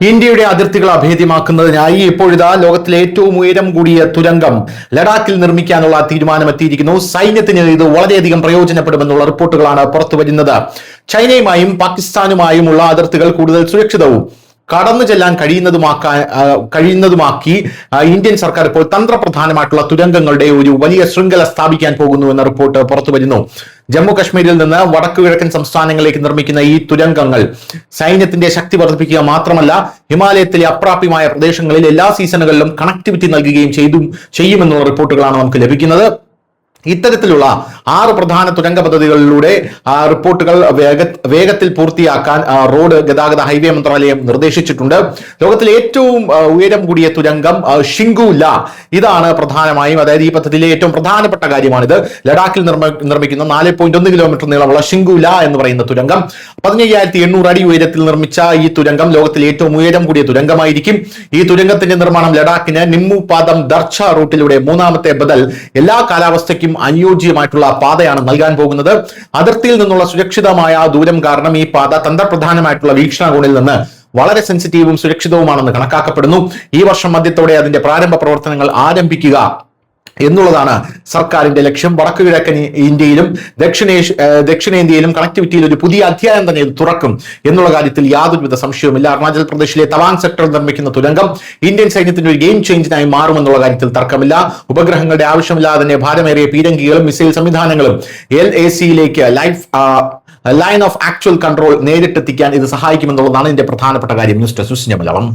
ഇന്ത്യയുടെ അതിർത്തികൾ അഭേദ്യമാക്കുന്നതിനായി ഇപ്പോഴിതാ ലോകത്തിലെ ഏറ്റവും ഉയരം കൂടിയ തുരങ്കം ലഡാക്കിൽ നിർമ്മിക്കാനുള്ള തീരുമാനമെത്തിയിരിക്കുന്നു. സൈന്യത്തിന് ഇത് വളരെയധികം പ്രയോജനപ്പെടുമെന്നുള്ള റിപ്പോർട്ടുകളാണ് പുറത്തുവരുന്നത്. ചൈനയുമായും പാകിസ്ഥാനുമായുമുള്ള അതിർത്തികൾ കൂടുതൽ സുരക്ഷിതവും കടന്നു ചെല്ലാൻ കഴിയുന്നതുമാക്കി ഇന്ത്യൻ സർക്കാർ ഇപ്പോൾ തന്ത്രപ്രധാനമായിട്ടുള്ള തുരങ്കങ്ങളുടെ ഒരു വലിയ ശൃംഖല സ്ഥാപിക്കാൻ പോകുന്നു എന്ന റിപ്പോർട്ട് പുറത്തുവരുന്നു. ജമ്മു കശ്മീരിൽ നിന്ന് വടക്കു കിഴക്കൻ സംസ്ഥാനങ്ങളിലേക്ക് നിർമ്മിക്കുന്ന ഈ തുരങ്കങ്ങൾ സൈന്യത്തിന്റെ ശക്തി വർദ്ധിപ്പിക്കുക മാത്രമല്ല, ഹിമാലയത്തിലെ അപ്രാപ്യമായ പ്രദേശങ്ങളിൽ എല്ലാ സീസണുകളിലും കണക്ടിവിറ്റി നൽകുകയും ചെയ്യുമെന്നുള്ള റിപ്പോർട്ടുകളാണ് നമുക്ക് ലഭിക്കുന്നത്. ഇത്തരത്തിലുള്ള 6 പ്രധാന തുരങ്ക പദ്ധതികളിലൂടെ റിപ്പോർട്ടുകൾ വേഗത്തിൽ പൂർത്തിയാക്കാൻ റോഡ് ഗതാഗത ഹൈവേ മന്ത്രാലയം നിർദ്ദേശിച്ചിട്ടുണ്ട്. ലോകത്തിലെ ഏറ്റവും ഉയരം കൂടിയ തുരങ്കം ഷിംഗുല, ഇതാണ് പ്രധാനമായും, അതായത് ഈ പദ്ധതിയിലെ ഏറ്റവും പ്രധാനപ്പെട്ട കാര്യമാണിത്. ലഡാക്കിൽ നിർമ്മിക്കുന്ന 4.1 കിലോമീറ്റർ നീളമുള്ള ഷിംഗുല എന്ന് പറയുന്ന തുരങ്കം 15,800 അടി ഉയരത്തിൽ നിർമ്മിച്ച ഈ തുരങ്കം ലോകത്തിലെ ഏറ്റവും ഉയരം കൂടിയ തുരങ്കമായിരിക്കും. ഈ തുരങ്കത്തിന്റെ നിർമ്മാണം ലഡാക്കിന് നിമ്മു പാദം ദർച്ച റൂട്ടിലൂടെ 3ാമത്തെ ബദൽ എല്ലാ കാലാവസ്ഥയ്ക്കും അനുയോജ്യമായിട്ടുള്ള പാതയാണ് നൽകാൻ പോകുന്നത്. അതിർത്തിയിൽ നിന്നുള്ള സുരക്ഷിതമായ ദൂരം കാരണം ഈ പാത തന്ത്രപ്രധാനമായിട്ടുള്ള വീക്ഷണകോണിൽ നിന്ന് വളരെ സെൻസിറ്റീവും സുരക്ഷിതവുമാണെന്ന് കണക്കാക്കപ്പെടുന്നു. ഈ വർഷം മധ്യത്തോടെ അതിന്റെ പ്രാരംഭ പ്രവർത്തനങ്ങൾ ആരംഭിക്കുക എന്നുള്ളതാണ് സർക്കാരിന്റെ ലക്ഷ്യം. വടക്കു കിഴക്കൻ ഇന്ത്യയിലും ദക്ഷിണേന്ത്യയിലും കണക്ടിവിറ്റിയിൽ ഒരു പുതിയ അധ്യായം തന്നെ ഇത് തുറക്കും എന്നുള്ള കാര്യത്തിൽ യാതൊരുവിധ സംശയവുമില്ല. അരുണാചൽ പ്രദേശിലെ തവാങ് സെക്ടറിൽ നിർമ്മിക്കുന്ന തുരങ്കം ഇന്ത്യൻ സൈന്യത്തിന്റെ ഒരു ഗെയിം ചേഞ്ചിനായി മാറുമെന്നുള്ള കാര്യത്തിൽ തർക്കമില്ല. ഉപഗ്രഹങ്ങളുടെ ആവശ്യമില്ലാതെ തന്നെ ഭാരമേറിയ പീരങ്കികളും മിസൈൽ സംവിധാനങ്ങളും LACയിലേക്ക് ലൈൻ ഓഫ് ആക്ച്വൽ കൺട്രോൾ നേരിട്ടെത്തിക്കാൻ ഇത് സഹായിക്കുമെന്നുള്ളതാണ് ഇതിന്റെ പ്രധാനപ്പെട്ട കാര്യം. News desk Malayalam.